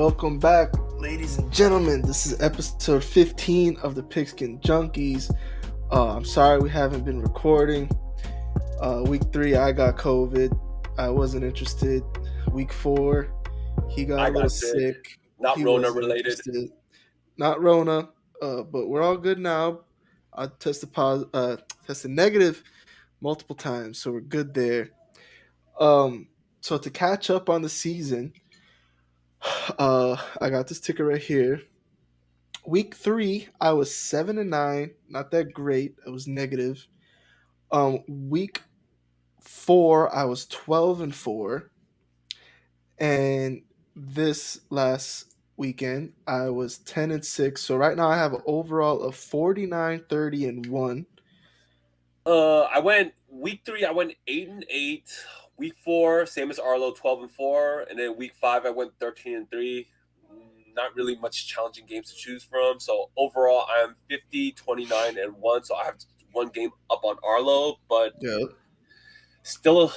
welcome back, ladies and gentlemen. This is episode 15 of the Pigskin Junkies. I'm sorry we haven't been recording. Week 3, I got COVID. I wasn't interested. Week 4, he got I a little got sick. sick. Not He Rona wasn't related. interested. Not Rona, but we're all good now. I tested negative multiple times, so we're good there. So to catch up on the season, I got this ticker right here. Week 3, I was 7-9, not that great. I was negative. Week 4, I was 12-4, and this last weekend, I was 10-6. So right now, I have an overall of 49, 30, and 1. I went week 3. I went 8-8. Week 4, same as Arlo, 12-4, and then week 5, I went 13-3. Not really much challenging games to choose from. So overall, I'm 50, 29-1. So I have one game up on Arlo, but Yeah. still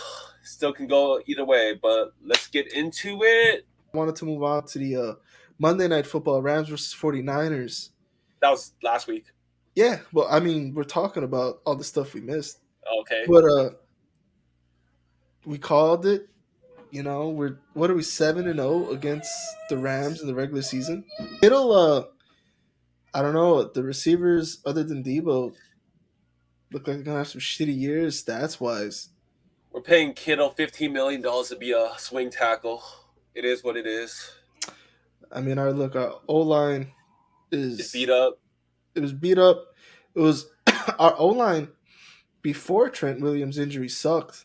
can go either way. But let's get into it. I wanted to move on to the Monday Night Football, Rams versus 49ers. That was last week. Yeah, well, I mean, we're talking about all the stuff we missed. Okay. But we called it. You know, what are we 7-0 against the Rams in the regular season? It'll I don't know, the receivers other than Debo look like they're gonna have some shitty years stats wise. We're paying Kittle $15 million to be a swing tackle. It is what it is. I mean, our O line It's is beat up. it was beat up. It was our O line before Trent Williams' injury sucked.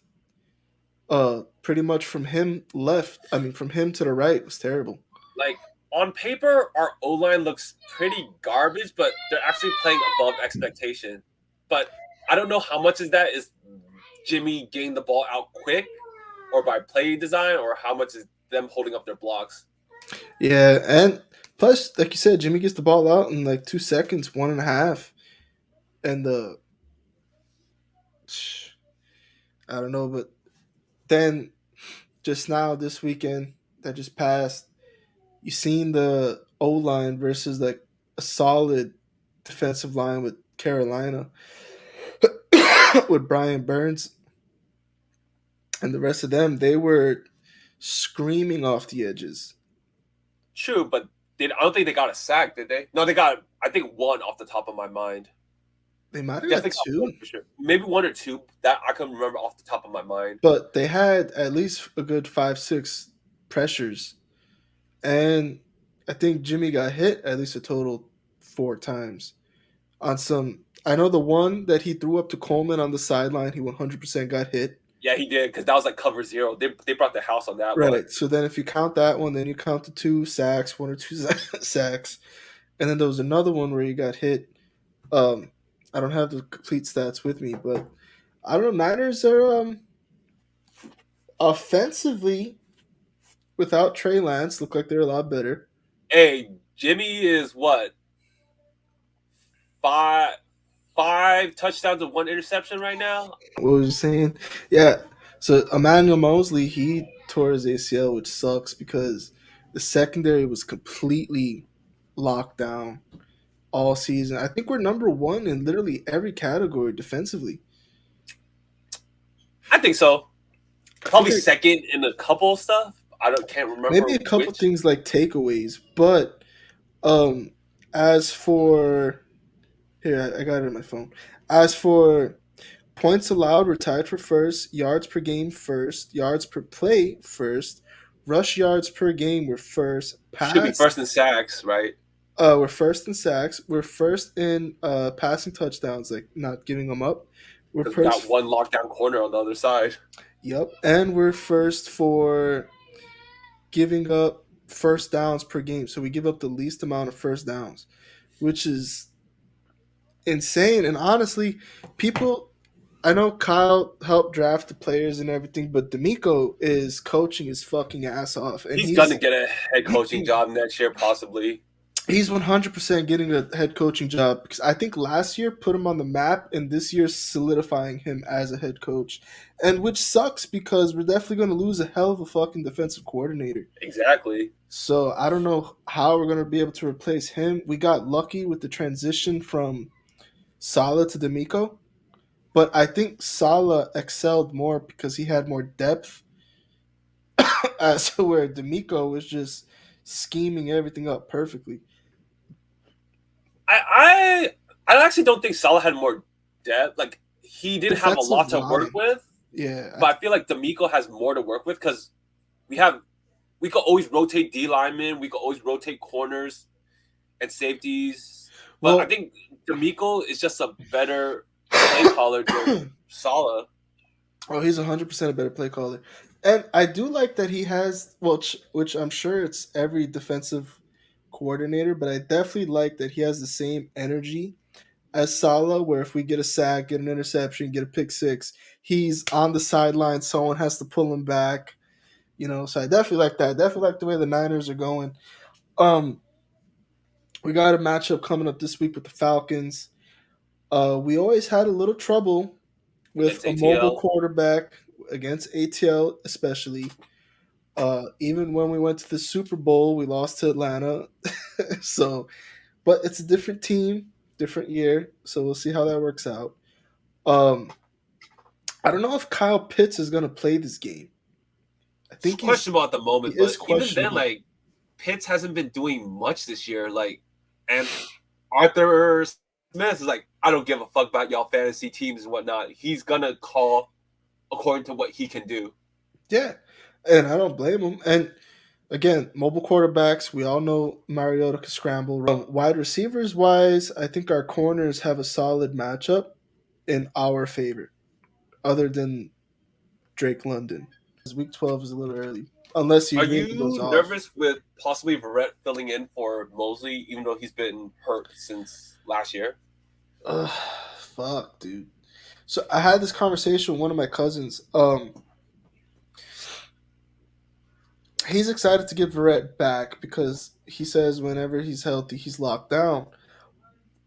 Pretty much from him from him to the right was terrible. Like on paper, our O line looks pretty garbage, but they're actually playing above expectation. But I don't know how much is that is Jimmy getting the ball out quick, or by play design, or how much is them holding up their blocks. Yeah, and plus, like you said, Jimmy gets the ball out in like 2 seconds, 1.5, and I don't know, but then just now this weekend that just passed, you seen the O line versus like a solid defensive line with Carolina, with Brian Burns and the rest of them. They were screaming off the edges. True, but I don't think they got a sack, did they? No, they got, I think, one off the top of my mind. They might have got Definitely got one two, for sure. Maybe one or two that I can remember off the top of my mind. but they had at least a good 5-6 pressures. And I think Jimmy got hit at least a total 4 times on some. I know the one that he threw up to Coleman on the sideline, he 100% got hit. Yeah, he did, because that was like cover zero. They brought the house on that one. Right. So then if you count that one, then you count the 2 sacks, 1 or 2 sacks. And then there was another one where he got hit. I don't have the complete stats with me, but I don't know. Niners are offensively, without Trey Lance, look like they're a lot better. Hey, Jimmy is what? Five touchdowns and 1 interception right now. What was you saying? Yeah. So Emmanuel Mosley, he tore his ACL, which sucks because the secondary was completely locked down all season. I think we're number 1 in literally every category defensively. I think so. Probably second in a couple of stuff. Can't remember. Maybe a couple things like takeaways, but as for here, I got it on my phone. As for points allowed, we're tied for first. Yards per game first. Yards per play first. Rush yards per game we're first. Should be first in sacks, right? We're first in sacks. We're first in passing touchdowns, like not giving them up. We're got one lockdown corner on the other side. Yep, and we're first for giving up first downs per game. So we give up the least amount of first downs, which is insane. And honestly, I know Kyle helped draft the players and everything, but D'Amico is coaching his fucking ass off. And he's going to get a head coaching job next year, possibly. He's 100% getting a head coaching job because I think last year put him on the map, and this year's solidifying him as a head coach. And which sucks because we're definitely going to lose a hell of a fucking defensive coordinator. Exactly. So I don't know how we're going to be able to replace him. We got lucky with the transition from Sala to D'Amico, but I think Sala excelled more because he had more depth, as to where D'Amico was just scheming everything up perfectly. I I actually don't think Salah had more depth. Like he did have a Defensive lot to work line, with, yeah, but I feel like D'Amico has more to work with because we have we could always rotate D linemen, we could always rotate corners and safeties. But I well, think D'Amico is just a better play caller than Salah. oh, he's 100% a better play caller, and I do like that he has well, which I'm sure it's every defensive coordinator, but I definitely like that he has the same energy as Salah, where if we get a sack, get an interception, get a pick six, he's on the sideline. Someone has to pull him back. So I definitely like that. Definitely like the way the Niners are going. Um, we got a matchup coming up this week with the Falcons. We always had a little trouble with Against a mobile ATL. quarterback against ATL, especially. Even when we went to the Super Bowl, we lost to Atlanta. So, but it's a different team, different year. So we'll see how that works out. Um, I don't know if Kyle Pitts is going to play this game. I It's think questionable at the he moment, is but even then, questionable. like Pitts hasn't been doing much this year. Like, and Arthur Smith is like, I don't give a fuck about y'all fantasy teams and whatnot. He's gonna call according to what he can do. Yeah, and I don't blame him. And again, mobile quarterbacks, we all know Mariota can scramble. Wide receivers wise, I think our corners have a solid matchup in our favor, other than Drake London. Week 12 is a little early, unless he Are really goes you off. nervous with possibly Verrett filling in for Mosley, even though he's been hurt since last year? Ugh, fuck, dude. So I had this conversation with one of my cousins. He's excited to get Verrett back because he says whenever he's healthy, he's locked down.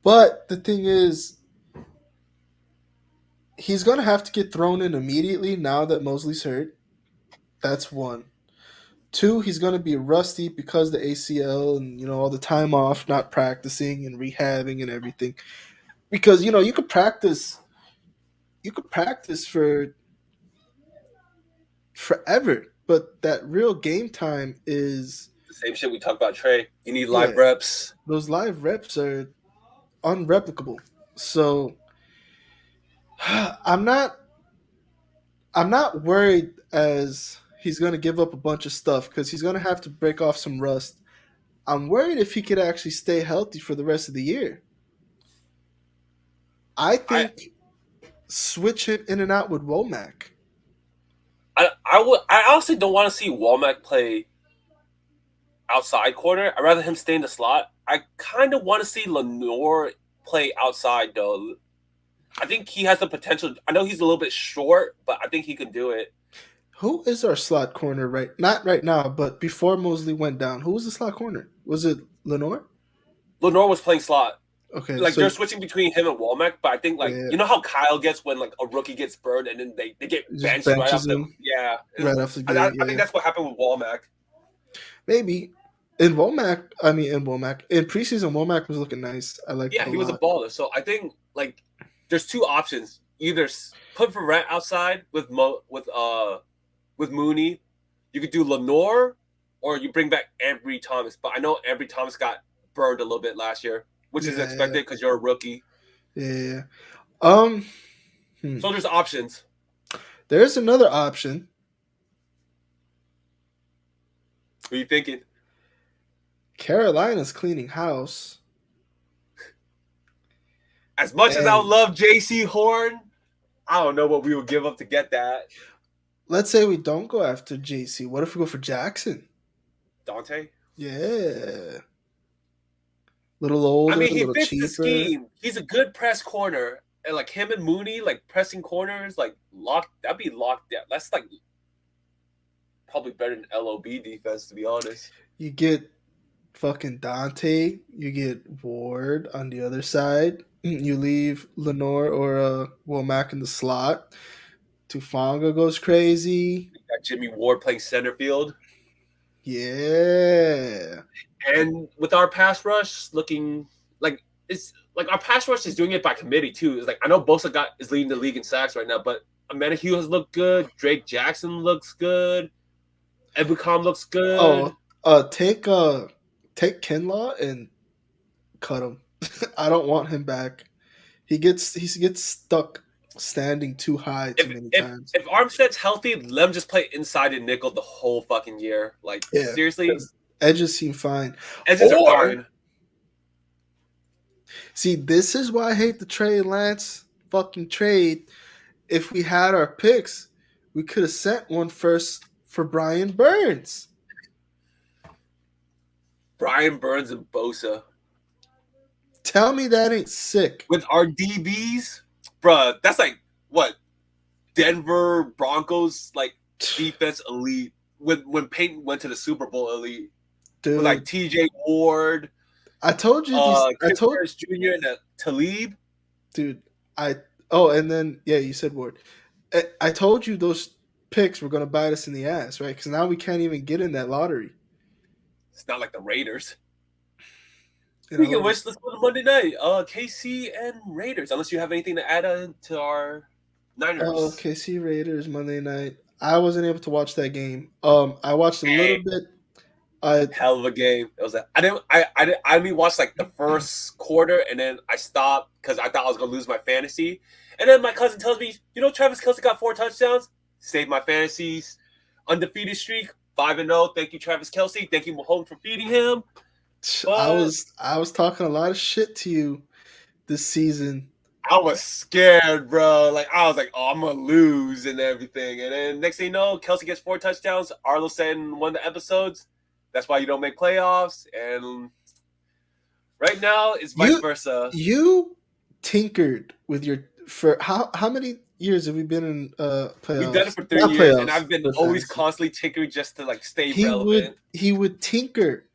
But the thing is, he's gonna have to get thrown in immediately now that Mosley's hurt. That's one. Two, he's gonna be rusty because the ACL and all the time off, not practicing and rehabbing and everything. Because you could practice for forever, but that real game time is, The same shit we talked about Trey. You need yeah, live reps. those live reps are unreplicable. So I'm not I'm not worried as he's going to give up a bunch of stuff because he's going to have to break off some rust. I'm worried if he could actually stay healthy for the rest of the year. I I think switch him in and out with Womack. I honestly don't want to see Womack play outside corner. I'd rather him stay in the slot. I kind of want to see Lenore play outside though. I think he has the potential. I know he's a little bit short, but I think he can do it. Who is our slot corner right? Not right now, but before Mosley went down, who was the slot corner? Was it Lenore? Lenore was playing slot. Okay, Like so they're switching between him and Womack, but I think like yeah, you know how Kyle gets when like a rookie gets burned and then they get just benched right benches off the him yeah. right after the I, game. I think Yeah, that's what happened with Womack. maybe. In Womack, in preseason, Womack was looking nice. I liked it Yeah, a he was a lot. baller. So I think like there's two options: either put Verrett outside with Mooney. You could do Lenore, or you bring back Ambry Thomas. But I know Ambry Thomas got burned a little bit last year, which is Yeah, expected because you're a rookie. yeah, yeah. Um, hmm. So there's options. There's another option, What are you thinking? Carolina's cleaning house, As much as I and love J.C. Horn, I don't know what we would give up to get that. let's say we don't go after JC. What if we go for Jackson? Dante. Yeah, little I older, a mean, he little fits the cheaper. scheme. He's a good press corner, and like him and Mooney, like pressing corners, like locked. That'd be locked down. That's like probably better than LOB defense, to be honest. You get fucking Dante. You get Ward on the other side. You leave Lenore or Womack in the slot. Tufanga goes crazy. Got Jimmy Ward playing center field. Yeah. And with our pass rush looking like it's like our pass rush is doing it by committee too. It's like I know Bosa got is leading the league in sacks right now, but Amanda Hughes has looked good. Drake Jackson looks good. Ebukam looks good. Oh, take Kinlaw and cut him. I don't want him back. He gets stuck standing too high too If many if times. if Armstead's healthy, let him just play inside and nickel the whole fucking year. Like Yeah, seriously, because edges seem fine. edges are Or fine. see, this is why I hate the Trey Lance fucking trade. If we had our picks, we could have sent one first for Brian Burns. Brian Burns and Bosa Tell me that ain't sick. with our DBs, bruh. That's like what Denver Broncos like defense elite when Peyton went to the Super Bowl elite with like Dude, T.J. Ward, I told you these. I Chris told Harris Jr. and Talib. dude. I oh, and then yeah, you said Ward. I told you those picks were gonna bite us in the ass, right? Because now we can't even get in that lottery. It's not like the Raiders. You Speaking know. of which, let's go to Monday night. KC and Raiders. Unless you have anything to add to our Oh, Niners. KC Raiders Monday night. I wasn't able to watch that game. I watched a little Hey, bit. I hell of a game. It was. I only watched like the first quarter, and then I stopped because I thought I was gonna lose my fantasy. And then my cousin tells me, you know, Travis Kelce got 4 touchdowns, saved my fantasies, undefeated streak, 5-0. Thank you, Travis Kelce. Thank you, Mahomes, for feeding him. I But was I was talking a lot of shit to you this season. I was scared, bro. Like I was like, oh, I'm gonna lose and everything. And then next thing you know, Kelsey gets 4 touchdowns. Arlo said in one of the episodes, that's why you don't make playoffs. And right now, it's vice You versa. you tinkered with your for how many years have we been in We've done it playoffs? for three Not years, and playoffs, I've been but always fantasy. constantly tinkering just to like stay He would relevant. he would tinker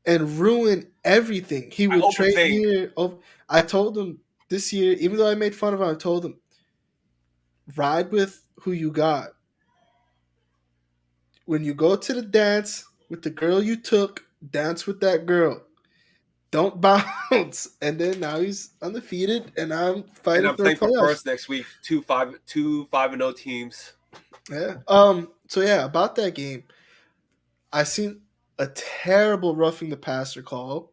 and ruin everything. He I would trade overthink. here. I told him this year, even though I made fun of him, I told him ride with who you got. When you go to the dance with the girl you took, dance with that girl. Don't bounce. And then now he's undefeated, and I'm And fighting I'm for a playing for playoff. first next week. Two 5-0 teams. Yeah. So yeah, about that game, I seen a terrible roughing the passer call.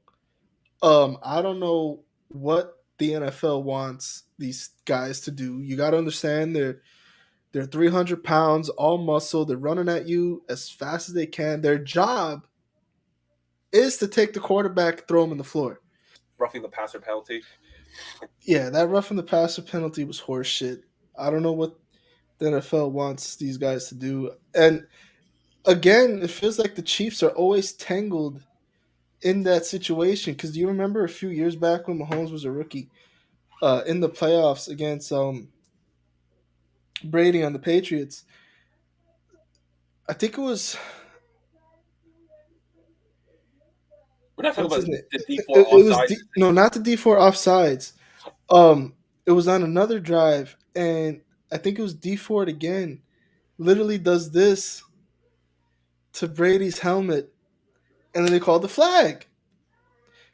I don't know what the NFL wants these guys to do. You got to understand they're 300 pounds, all muscle. They're running at you as fast as they can. Their job is to take the quarterback, throw him in the floor. Roughing the passer penalty. Yeah, that roughing the passer penalty was horseshit. I don't know what the NFL wants these guys to do. And again, it feels like the Chiefs are always tangled in that situation. Because do you remember a few years back when Mahomes was a rookie in the playoffs against Brady on the Patriots? I think it was We're not talking what's his about name? the D4 It was offsides. no, not the D4 offsides. It was on another drive, and I think it was D4 again. Literally does this to Brady's helmet, and then they called the flag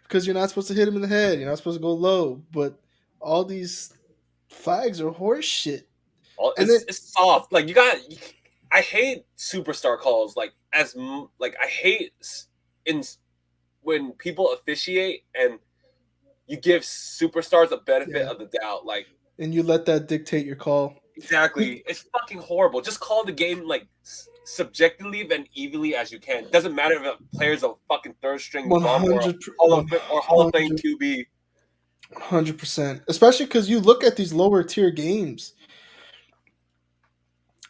because you're not supposed to hit him in the head. You're not supposed to go low, but all these flags are horse shit. And then It's soft. Like you got. I hate superstar calls. Like like I hate in when people officiate and you give superstars a benefit yeah, of the doubt. Like and you let that dictate your call. exactly, it's fucking horrible. Just call the game like subjectively and evenly as you can. Doesn't matter if a player's a fucking third string bum or a 100, Hall of Fame QB. 100%. Especially because you look at these lower tier games,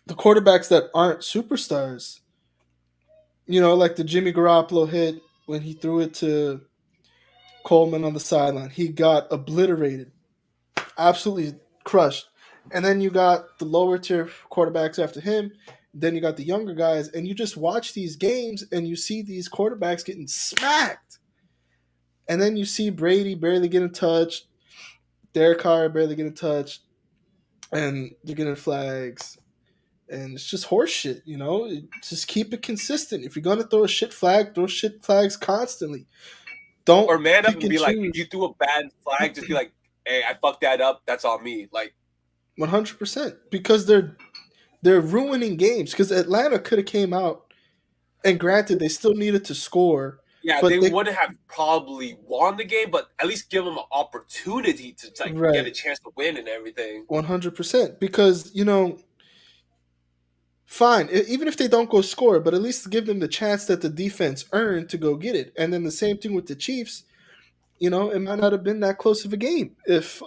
the quarterbacks that aren't superstars, like the Jimmy Garoppolo hit when he threw it to Coleman on the sideline. He got obliterated, absolutely crushed. And then you got the lower tier quarterbacks after him. then you got the younger guys, and you just watch these games and you see these quarterbacks getting smacked. And then you see Brady barely getting touched, Derek Carr barely getting touched, and they're getting flags. And it's just horseshit, you know? Just keep it consistent. If you're going to throw a shit flag, throw shit flags constantly. Don't Or man up pick and and be like, if you choose. threw a bad flag, just be like, hey, I fucked that up. That's on me. Like, 100%. Because they're ruining games. Because Atlanta could have came out, and granted, they still needed to score, yeah, they but they wouldn't have probably won the game, but at least give them an opportunity to like get a right chance to win and everything. 100%. Because fine, even if they don't go score, but at least give them the chance that the defense earned to go get it. And then the same thing with the Chiefs. It might not have been that close of a game if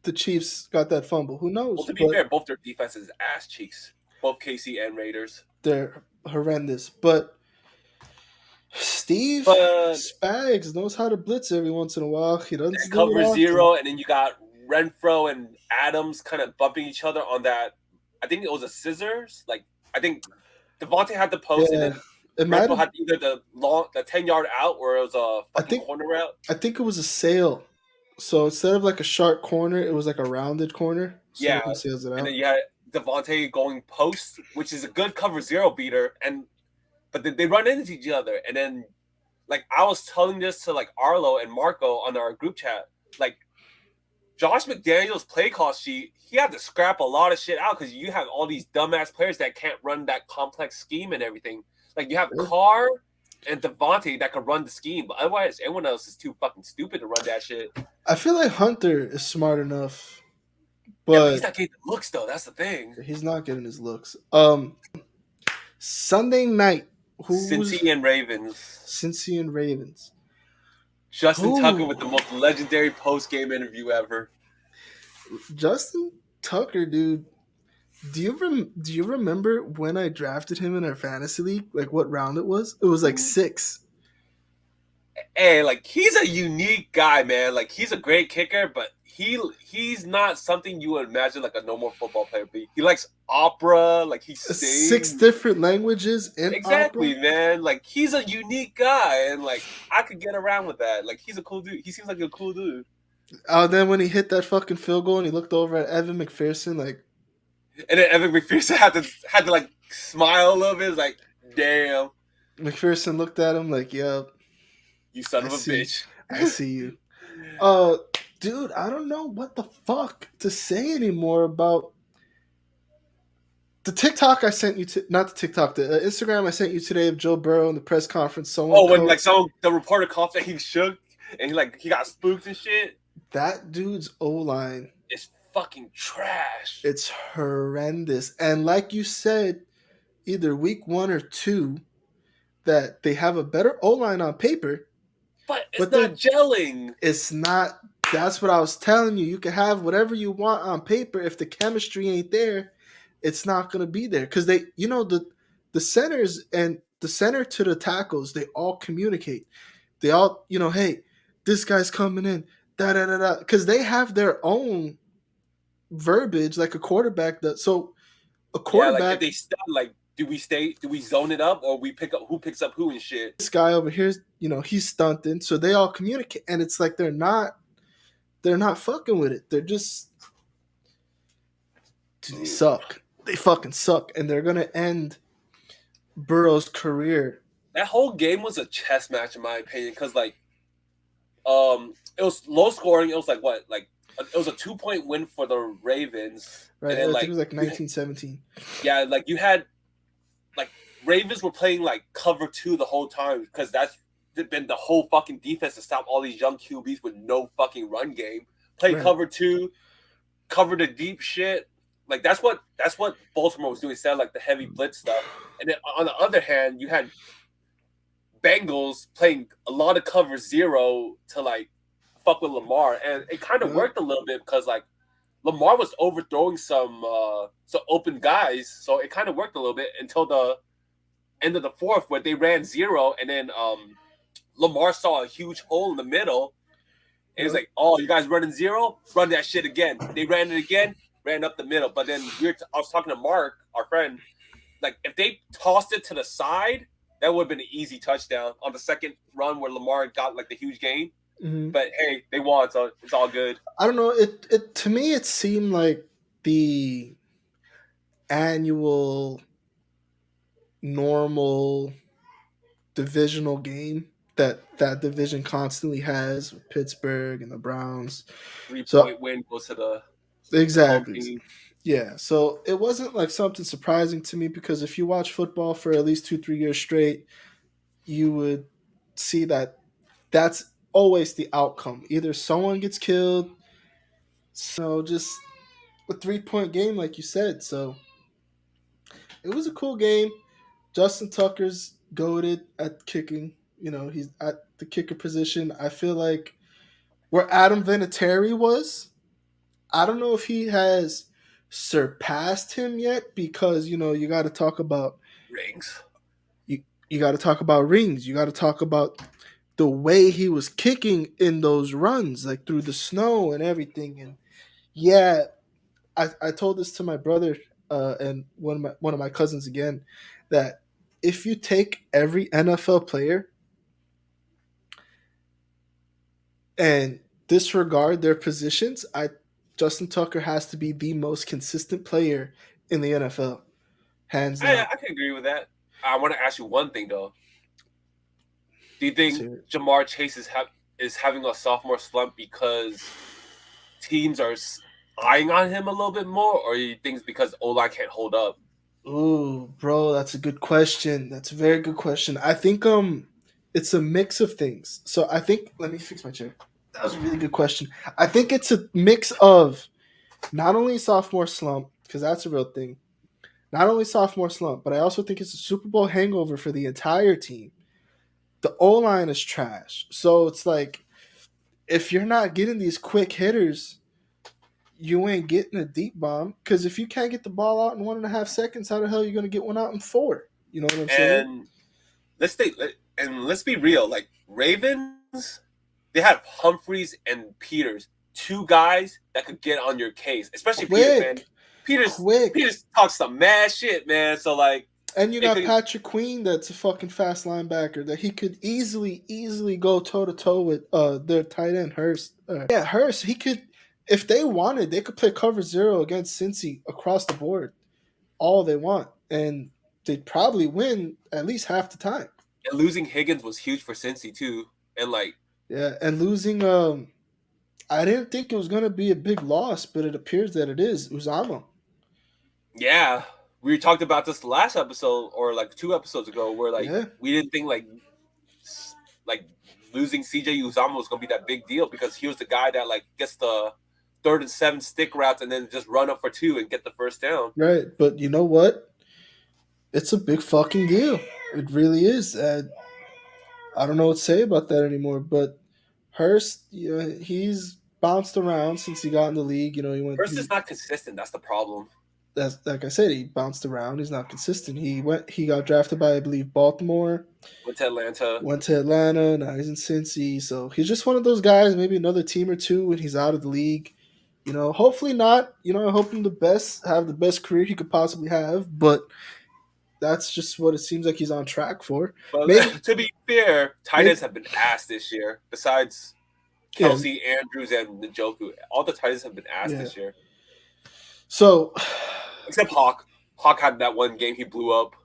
the Chiefs got that fumble. Who Well, knows? to be But fair, both their defenses ass cheeks, both KC and Raiders. they're horrendous. But Steve But Spags knows how to blitz every once in a while. He doesn't that do it cover often. zero, and then you got Renfro and Adams kind of bumping each other on that. I think it was a scissors. Like I think Devontae had the post, and Yeah, then it might Renfro have. had either the 10-yard out or it was a I fucking think. corner route. I think it was a sail. So instead of like a sharp corner, it was like a rounded corner. So Yeah, he sails it and then out. you had Devontae going post, which is a good cover zero beater, and but they run into each other, and then like I was telling this to like Arlo and Marco on our group chat, like Josh McDaniels' play call sheet, he had to scrap a lot of shit out because you have all these dumbass players that can't run that complex scheme and everything. Like you have Yeah. Carr and Devontae that can run the scheme, but otherwise everyone else is too fucking stupid to run that shit. I feel like Hunter is smart enough, Yeah, but he's but not getting the looks though. That's the thing. he's not getting his looks. Sunday night, who's Cincy and Ravens. Cincy and Ravens? Justin Tucker Who? with the most legendary post game interview ever. Justin Tucker, dude. Do you remember when I drafted him in our fantasy league? Like what round it was? It was like 6. Hey, like he's a unique guy, man. Like he's a great kicker, but he's not something you would imagine like a normal football player be. He likes opera, like he 6 sings. different languages in opera. Exactly, man. Like he's a unique guy, and like I could get around with that. Like he's a cool dude. He seems like a cool dude. Then when he hit that fucking field goal and he looked over at Evan McPherson, like And then Evan McPherson had to like smile a little bit. It's like, damn, McPherson looked at him like, "Yep, you son I of a see, bitch. I see you." Uh, dude, I don't know what the fuck to say anymore about the TikTok I sent you to, not the TikTok, the Instagram I sent you today of Joe Burrow in the press conference. Someone Oh, when like coat the reporter coughed that he shook and he got spooked and shit. that dude's O line. It's fucking trash. It's horrendous, and like you said, either week 1 or 2, that they have a better O line on paper, But it's but not gelling. it's not. That's what I was telling you. You can have whatever you want on paper. If the chemistry ain't there, it's not gonna be there. Because the centers and the center to the tackles, they all communicate. They all, hey, this guy's coming in, da da da da. Because they have their own verbiage, like a quarterback. So a Yeah, like if quarterback, they stun, like do we zone it up or we pick up who picks up who and shit? this guy over here, he's stunting. So they all communicate, and it's like they're not fucking with it. They're just, dude, they suck. They fucking suck, and they're gonna end Burrow's career. That whole game was a chess match in my opinion because like it was low scoring. It was like what like it was a 2-point win for the Ravens, Right, and I then think it like was like 1917. yeah, like you had like Ravens were playing like cover 2 the whole time because that's been the whole fucking defense to stop all these young QBs with no fucking run game. Play Right. cover 2, cover the deep shit. Like that's what Baltimore was doing instead of like the heavy blitz stuff. And then on the other hand, you had Bengals playing a lot of cover 0 to like fuck with Lamar, and it kind of Yep. worked a little bit because like Lamar was overthrowing some open guys, so it kind of worked a little bit until the end of the fourth where they ran 0, and then Lamar saw a huge hole in the middle, and he's Yep. like, "Oh, you guys running 0? Run that shit again." They ran it again. ran up the middle. But then I was talking to Mark, our friend. Like if they tossed it to the side, that would have been an easy touchdown on the second run where Lamar got like the huge gain. Mhm. But hey, they won, so it's all good. I don't know. It to me it seemed like the annual normal divisional game that division constantly has with Pittsburgh and the Browns. Three So point win goes to the home exactly. team. Yeah. So it wasn't like something surprising to me because if you watch football for at least 2-3 years straight, you would see that that's always the outcome. Either someone gets killed, just a 3 point game, like you said. So it was a cool game. Justin Tucker's goaded at kicking. He's at the kicker position. I feel like where Adam Vinatieri was, I don't know if he has surpassed him yet because you got to talk about Rings. you got to talk about rings. You got to talk about the way he was kicking in those runs, like through the snow and everything. And yeah, I told this to my brother and one of my cousins again that if you take every NFL player and disregard their positions, I Justin Tucker has to be the most consistent player in the NFL, hands down. I can agree with that. I want to ask you one thing though. Do you think So, Jamar Chase is having a sophomore slump because teams are eyeing on him a little bit more, or do you think it's because O line can't hold up? ooh, bro, that's a good question. That's a very good question. I think it's a mix of things. So I think let me fix my chair. That was a really good question. I think it's a mix of not only sophomore slump, because that's a real thing. Not only sophomore slump, but I also think it's a Super Bowl hangover for the entire team. The O line is trash. So it's like if you're not getting these quick hitters, you ain't getting a deep bomb. Because if you can't get the ball out in 1.5 seconds, how the hell are you going to get one out in four? You know what I'm saying? And let's stay and let's be real. Like Ravens, they have Humphreys and Peters, two guys that could get on your case, especially Peters, man. Quick, Peters quick. Peters talks some mad shit, man. So like And you it got could Patrick Queen, that's a fucking fast linebacker that he could easily go toe to toe with their tight end Hurst. Yeah, Hurst. He could, if they wanted, they could play cover zero against Cincy across the board, all they want, and they'd probably win at least half the time. and losing Higgins was huge for Cincy too. And like Yeah, and losing, I didn't think it was gonna be a big loss, but it appears that it is. Uzama. yeah, we talked about this last episode or like 2 episodes ago, where like Yeah, we didn't think like losing CJ Uzama was gonna be that big deal because he was the guy that like gets the 3rd and 7 stick routes and then just run up for two and get the first down. right. But you know what? It's a big fucking deal. It really is. I don't know what to say about that anymore. But Hurst, he's bounced around since he got in the league. He went. First is not consistent. That's the problem. That's like I said, he bounced around. He's not consistent. He got drafted by I believe Baltimore, Went to Atlanta. went to Atlanta. Now he's in Cincy. So he's just one of those guys. Maybe another team or two when he's out of the league. Hopefully not. I hope him the best, have the best career he could possibly have. But that's just what it seems like he's on track for. But Maybe, to be fair, tight maybe, ends have been asked this year. Besides yeah, Kelsey, Andrews, and Njoku, all the tight ends have been asked yeah. this year. So Except Hawk. Hawk had that one game he blew up.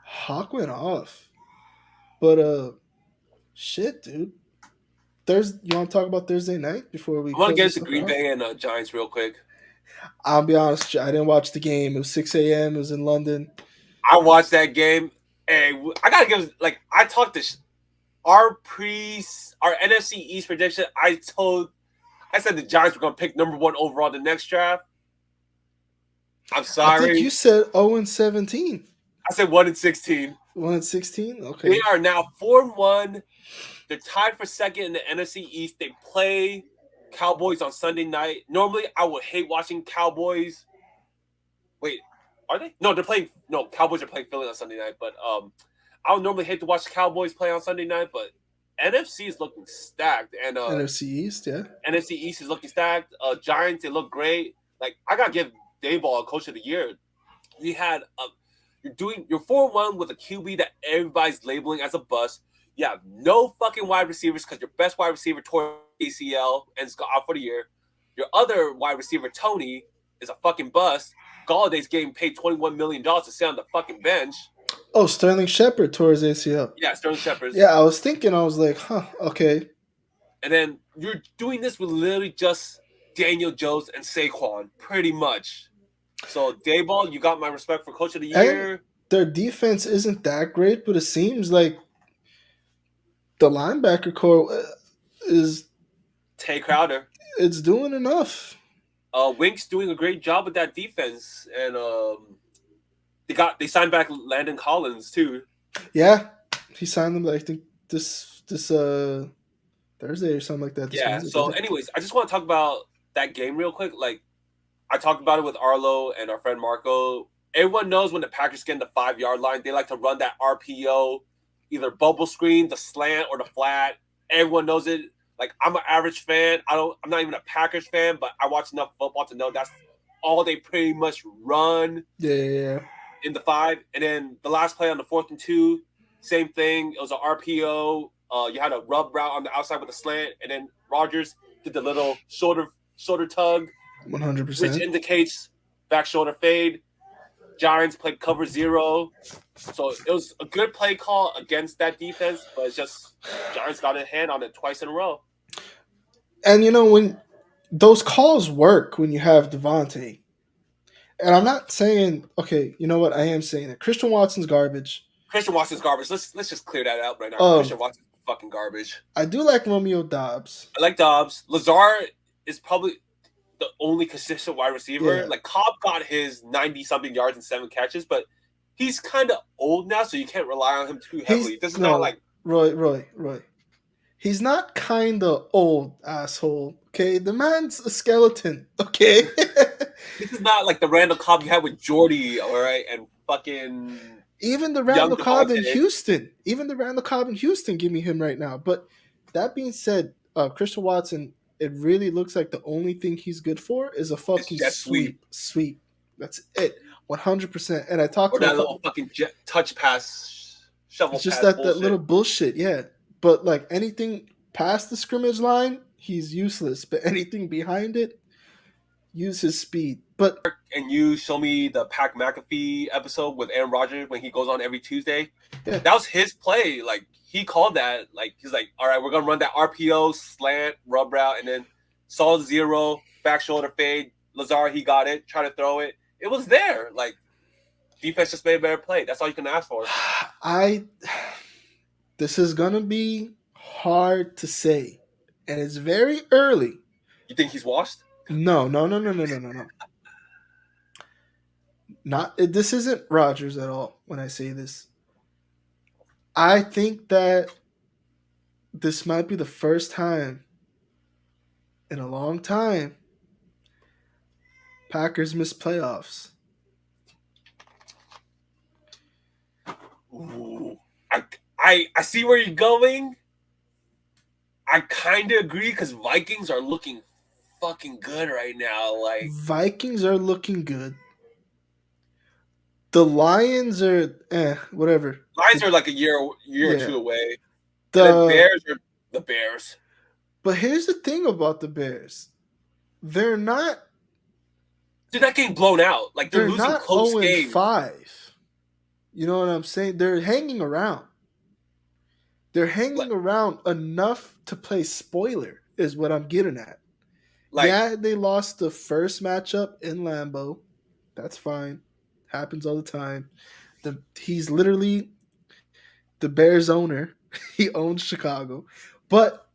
Hawk went off, but shit, dude. You want to talk about Thursday night before we I'm gonna close get this into sucker Green off? Bay and Giants real quick. I'll be honest, I didn't watch the game. It was 6 a.m. It was in London. I watched that game. Hey, I gotta give like I talked to our NFC East prediction. I said the Giants were gonna pick number 1 overall the next draft. I'm I think sorry. you said 0-17. I said 1-16. 1-16? They Okay. are now 4-1. They're tied for second in the NFC East. They play Cowboys on Sunday night. Normally, I would hate watching Cowboys. Wait, are they? No, they're playing. No, Cowboys are playing Philly on Sunday night. But I would normally hate to watch Cowboys play on Sunday night. But NFC is looking stacked, and NFC East, yeah. NFC East is looking stacked. Giants, they look great. Like I gotta give Dayball Coach of the Year, you had a you're 4-1 with a QB that everybody's labeling as a bust. You have no fucking wide receivers because your best wide receiver tore ACL and is out for the year. Your other wide receiver, Tony, is a fucking bust. Galladay's getting paid $21 million to sit on the fucking bench. Oh, Sterling Shepard tore his ACL. Yeah, Sterling Shepard's. Yeah, I was thinking, I was like, huh, okay. And then you're doing this with literally just Daniel Jones and Saquon, pretty much. So Dayball, you got my respect for Coach of the And Year. their defense isn't that great, but it seems like the linebacker core is Tay Crowder. it's doing enough. Wink's doing a great job with that defense, and they signed back Landon Collins too. Yeah, he signed them. I think this Thursday or something like that. This Yeah. Wednesday, So, Thursday. anyways, I just want to talk about that game real quick. Like I talked about it with Arlo and our friend Marco. Everyone knows when the Packers get in the 5 yard line, they like to run that RPO, either bubble screen, the slant, or the flat. Everyone knows it. Like I'm an average fan. I'm not even a Packers fan, but I watch enough football to know that's all they pretty much run Yeah. in the 5. And then the last play on the 4th and 2, same thing. It was an RPO. You had a rub route on the outside with a slant, and then Rodgers did the little shoulder tug, 100%. which indicates back shoulder fade. Giants played cover 0. So it was a good play call against that defense, but it's just Giants got a hand on it twice in a row. And when those calls work when you have Devontae. And I'm not saying, okay, you know what? I am saying that Christian Watson's garbage. Christian Watson's garbage. Let's just clear that out right now. Um, Christian Watson's fucking garbage. I do like Romeo Dobbs. I like Dobbs. Lazard is probably the only consistent wide receiver. Yeah. Like Cobb got his 90-something yards and 7 catches, but he's kind of old now, so you can't rely on him too heavily. This is not like Roy. He's not kind of old, asshole. Okay, the man's a skeleton. Okay. this is not like the Randall Cobb you had with Jordy, all right, and fucking Even the young Randall Cobb in Devontae. Houston, give me him right now. But that being said, Christian Watson, it really looks like the only thing he's good for is a fucking jet sweep. That's it, 100%. And I talked Or to that little fucking touch pass, shovel it's just pass that little bullshit, yeah. But like anything past the scrimmage line, he's useless. But anything behind it, use his speed. But And you show me the Pat McAfee episode with Aaron Rodgers when he goes on every Tuesday. Yeah. That was his play. Like he called that. Like he's like, all right, we're gonna run that RPO slant rub route, and then saw 0 back shoulder fade. Lazard, he got it. Try to throw it. It was there. Like defense just made a better play. That's all you can ask for. This is gonna be hard to say, and it's very early. You think he's washed? No. Not this isn't Rodgers at all. When I say this, I think that this might be the first time in a long time Packers miss playoffs. Ooh. I see where you're going. I kind of agree because Vikings are looking fucking good right now. Like Vikings are looking good. The Lions are whatever. Lions are like a year or 2 away. The and then Bears are the Bears. But here's the thing about the Bears. They're not getting blown out. Like they're losing not close games. 0-5. You know what I'm saying? They're hanging around. They're hanging around enough to play spoiler, is what I'm getting at. Yeah, they lost the first matchup in Lambeau. That's fine. Happens all the time. He's literally the Bears owner. He owns Chicago. But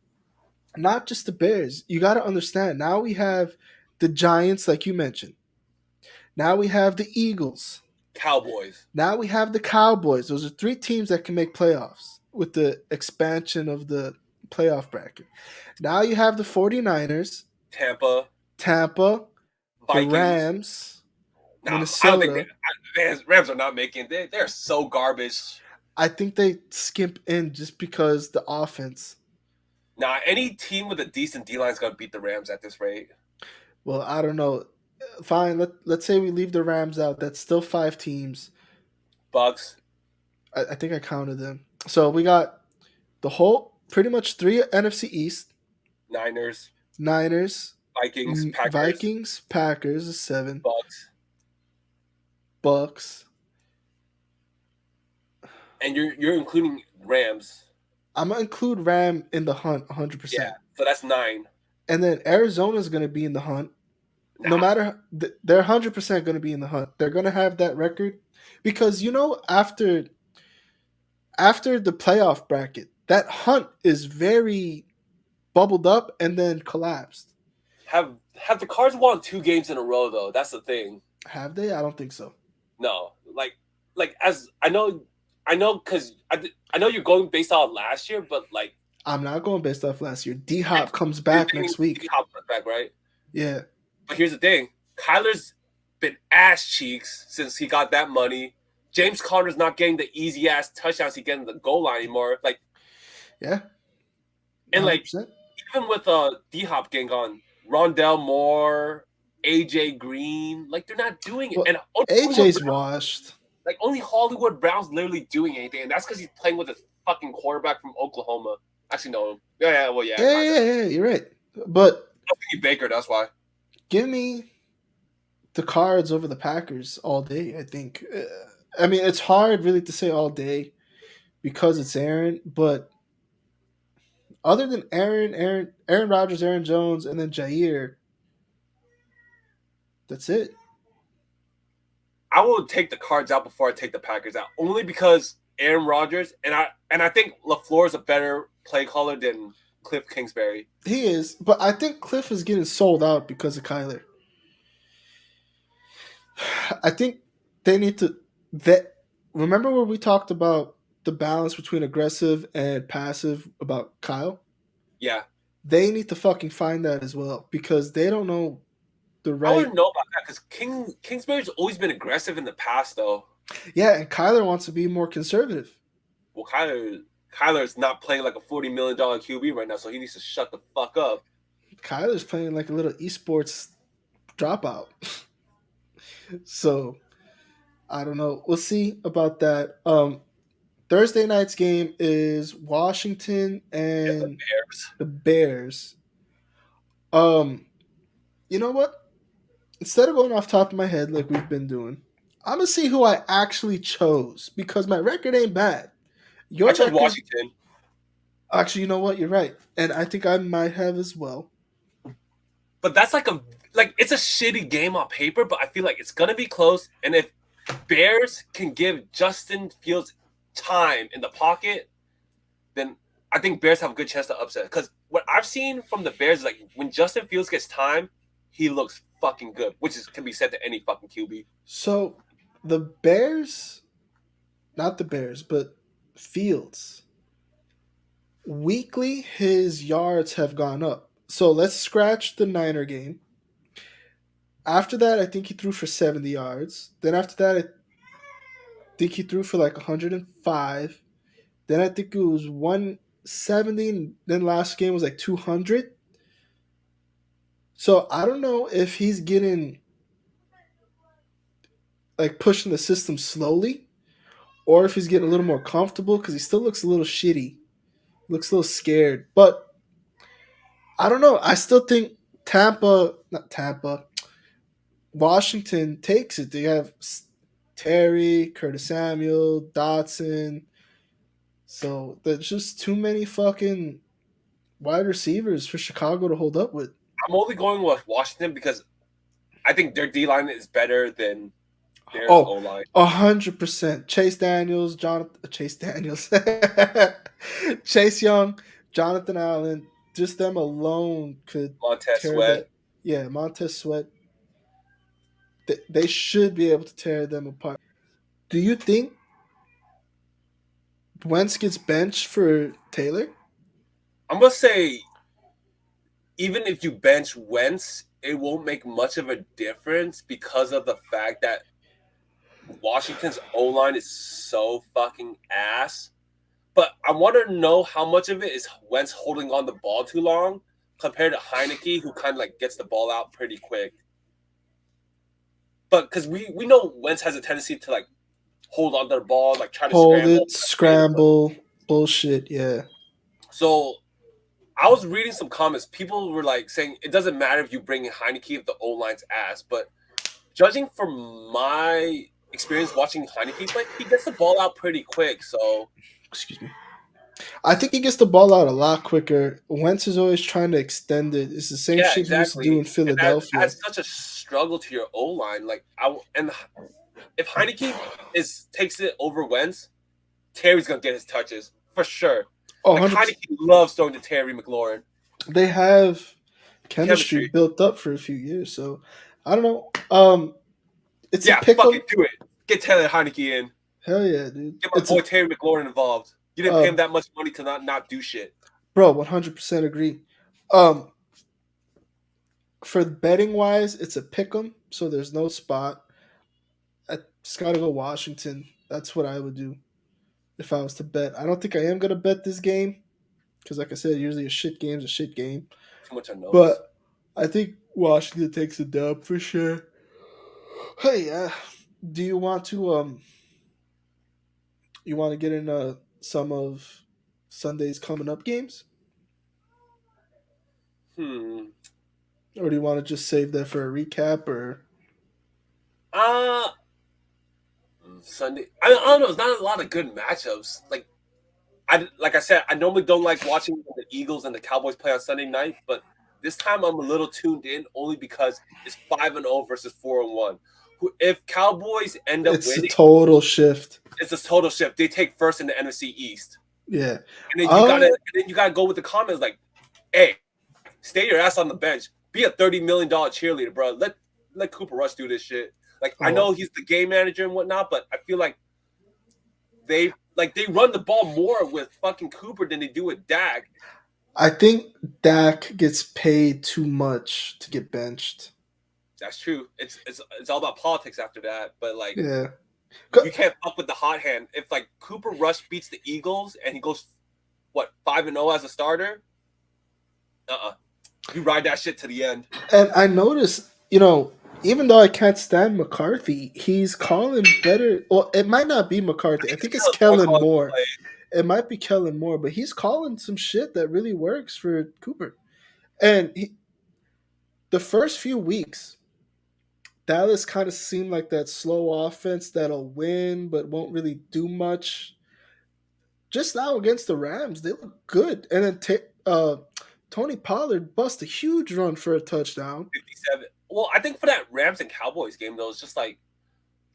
not just the Bears. You got to understand. Now we have the Giants, like you mentioned. Now we have the Eagles. Cowboys. Now we have the Cowboys. Those are 3 teams that can make playoffs with the expansion of the playoff bracket. Now you have the 49ers. Tampa. Vikings, the Rams. Minnesota. I don't think Rams are not making it. They're so garbage. I think they skimp in just because the offense. Any team with a decent D-line is going to beat the Rams at this rate. Well, I don't know. Fine. Let's say we leave the Rams out. That's still five teams. Bucks, I think I counted them. So we got the whole pretty much three NFC East. Niners, Niners, Vikings, Packers, Vikings, Packers is seven. Bucks, Bucks. and you're including Rams. I'm gonna include Ram in the hunt Yeah, 100%. so that's 9. And then Arizona's gonna be in the hunt. No Nah, matter they're 100% gonna be in the hunt. They're gonna have that record because after the playoff bracket, that hunt is very bubbled up and then collapsed. have the Cards won 2 games in a row though? That's the thing. Have they? I don't think so. No, like as I know because I know you're going based on last year, but like I'm not going based off last year. D and Hop comes you're back thinking next week. hop back, right? Yeah. But here's the thing: Kyler's been ass cheeks since he got that money. James Conner's not getting the easy ass touchdowns he gets in the goal line anymore. Like Yeah. and like 100%. even with D Hop getting on, Rondell Moore, AJ Green, like they're not doing it. Well, And AJ's washed. like only Hollywood Brown's literally doing anything, and that's because he's playing with a fucking quarterback from Oklahoma. Actually, no, well, yeah, Yeah, kind of. you're right. But Baker, that's why. give me the Cards over the Packers all day, I think. I mean, it's hard really to say all day because it's Aaron, but other than Aaron Rodgers, Aaron Jones, and then Jair, that's it. I will take the Cards out before I take the Packers out, only because Aaron Rodgers and I think LaFleur is a better play caller than Cliff Kingsbury. He is, but I think Cliff is getting sold out because of Kyler. I think they need to that. Remember where we talked about the balance between aggressive and passive about Kyle? Yeah, They need to fucking find that as well because they don't know the I right. wouldn't know about that because Kingsbury's always been aggressive in the past, though. Yeah, and Kyler wants to be more conservative. Well, Kyler's not playing like a $40 million QB right now, so he needs to shut the fuck up. Kyler's playing like a little esports dropout. So I don't know. We'll see about that. Thursday night's game is Washington Yeah, the and Bears. the Bears. Um, you know what? Instead of going off top of my head like we've been doing, I'm gonna see who I actually chose because my record ain't bad. I Your chose record, Washington, actually, you know what? You're right, and I think I might have as well. but that's like it's a shitty game on paper, but I feel like it's gonna be close. And if Bears can give Justin Fields time in the pocket, then I think Bears have a good chance to upset. Because what I've seen from the Bears is like when Justin Fields gets time, he looks fucking good, which can be said to any fucking QB. So the Bears, not the Bears, but Fields. Weekly, his yards have gone up. So let's scratch the Niner game. After that, I think he threw for 70 yards. Then after that, I think he threw for like 105. Then I think it was 170. And then last game was like 200. So I don't know if he's getting like pushing the system slowly or if he's getting a little more comfortable because he still looks a little shitty. Looks a little scared. But I don't know. I still think not Tampa, Washington takes it. They have Terry, Curtis Samuel, Dotson. So there's just too many fucking wide receivers for Chicago to hold up with. I'm only going with Washington because I think their D line is better than Bears O Oh, line. 100%. Chase Daniels, Chase Young, Jonathan Allen. Just them alone could Montez tear Sweat. that. Yeah, Montez Sweat. They should be able to tear them apart. Do you think Wentz gets benched for Taylor? I'm gonna say even if you bench Wentz, it won't make much of a difference because of the fact that Washington's O line is so fucking ass. But I want to know how much of it is Wentz holding on the ball too long compared to Heineke, who kind of like gets the ball out pretty quick. but because we know Wentz has a tendency to like hold on to the ball, like try to Hold scramble, it, try to create a play. scramble, bullshit. Yeah. So I was reading some comments. People were like saying it doesn't matter if you bring in Heineke if the O line's ass, but judging from my experience watching Heineke play, he gets the ball out pretty quick. So Excuse me. I think he gets the ball out a lot quicker. Wentz is always trying to extend it. It's the same yeah, shit he used to do exactly, in and that Philadelphia. adds such a struggle to your O line. Like and if Heineke is takes it over Wentz, Terry's gonna get his touches for sure. Oh, Like 100%. Heineke loves throwing to Terry McLaurin. They have chemistry Chemistry. built up for a few years. So I don't know. It's a Yeah, pick fuck 'em. it, do it. Get Taylor Heineke in. Hell yeah, dude. Get my It's a boy Terry McLaurin involved. You didn't pay him um, that much money to not do shit. bro. 100% agree. Um, for betting wise, it's a pick 'em. So there's no spot. I just gotta go Washington. That's what I would do if I was to bet. I don't think I am gonna bet this game because, like I said, usually a shit game's a shit game. Too much unknowns. But I think Washington takes a dub for sure. Hey, do you want to you want to get into some of Sunday's coming up games, Hmm. or do you want to just save that for a recap? Or Uh Sunday. I don't know. It's not a lot of good matchups. Like I said, I normally don't like watching the Eagles and the Cowboys play on Sunday night, but this time I'm a little tuned in only because it's 5-0 versus 4-1. If Cowboys end up it's a winning, total shift. it's a total shift. They take first in the NFC East, Yeah. and then Um. you gotta go with the comments like, "Hey, stay your ass on the bench. Be a $30 million cheerleader, bro. Let Cooper Rush do this shit." Like I Oh, know he's the game manager and whatnot, but I feel like they run the ball more with fucking Cooper than they do with Dak. I think Dak gets paid too much to get benched. That's true. It's all about politics after that. But like Yeah. you can't fuck with the hot hand. If like Cooper Rush beats the Eagles and he goes what 5-0 as a starter, you ride that shit to the end. And I noticed, even though I can't stand McCarthy, he's calling better. Well, it might not be I McCarthy. I think it's think it's Kellen Moore Kellen calling the Moore. play. It might be Kellen Moore, but he's calling some shit that really works for Cooper. And the first few weeks, Dallas kind of seemed like that slow offense that'll win but won't really do much. Just now against the Rams, they look good. And then Tony Pollard bust a huge run for a touchdown. 57. Well, I think for that Rams and Cowboys game though, it's just like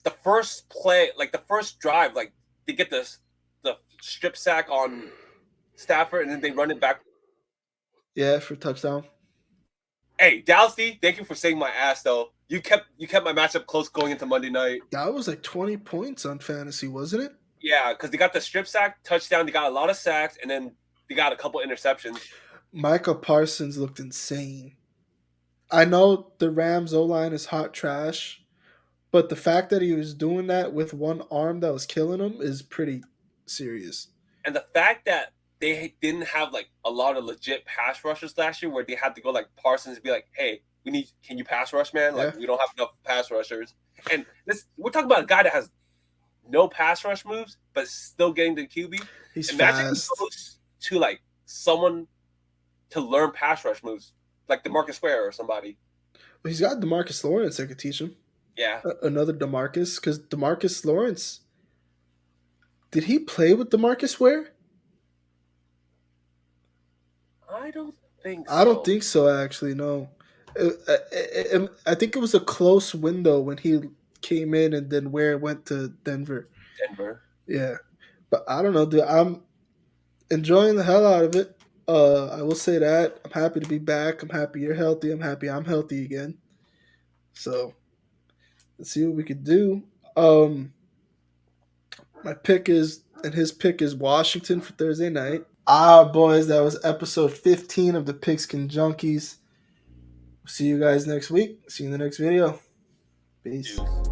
the first play, like the first drive, like they get the strip sack on Stafford and then they run it back. Yeah, for a touchdown. Hey, Dallas D, thank you for saving my ass though. You kept my matchup close going into Monday night. That was like 20 points on fantasy, wasn't it? Yeah, because they got the strip sack touchdown. They got a lot of sacks, and then they got a couple interceptions. Micah Parsons looked insane. I know the Rams O line is hot trash, but the fact that he was doing that with one arm that was killing him is pretty serious. And the fact that they didn't have like a lot of legit pass rushers last year, where they had to go like Parsons and be like, "Hey, can you pass rush, man? Yeah, Like we don't have enough pass rushers." And this, we're talking about a guy that has no pass rush moves, but still getting the QB. he's Imagine he fast. goes to like someone to learn pass rush moves, like DeMarcus Ware or somebody. But he's got Demarcus Lawrence that could teach him. Yeah, Another Demarcus, because Demarcus Lawrence, did he play with Demarcus Ware? I don't think I don't so. think so, actually, no. I think it was a close window when he came in and then Ware went to Denver. Denver. Yeah. But I don't know, dude. I'm enjoying the hell out of it. I will say that. I'm happy to be back. I'm happy you're healthy. I'm happy I'm healthy again. So let's see what we could do. My pick is and his pick is Washington for Thursday night. Ah, boys, that was episode 15 of the Pigskin Junkies. See you guys next week. See you in the next video. Peace. Juice.